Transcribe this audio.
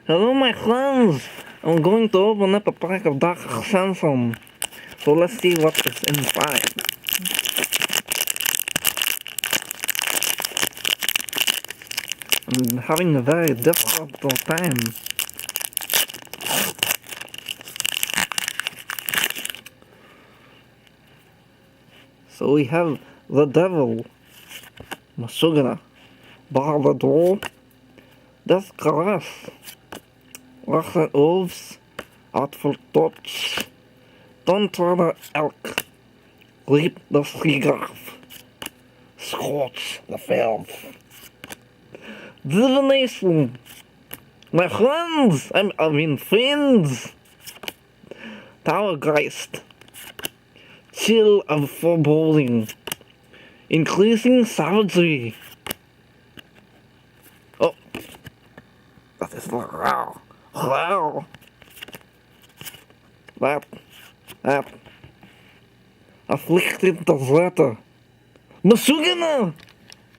Hello, my friends! I'm going to open up a pack of Dark Ascension. So let's see what is inside. I'm having a very difficult time. So we have the Devil, Masugana, Bar the Door, Death Caress, Rough Wolves, Artful Torch, Dawntrader Elk, Leap the Seagraph, Scorch the Filth, Divination, my friends, I mean friends, Towergeist, Chill of Foreboding, Increasing Savagery. Oh, that is wow. That. Afflicted Deserter. Masugana!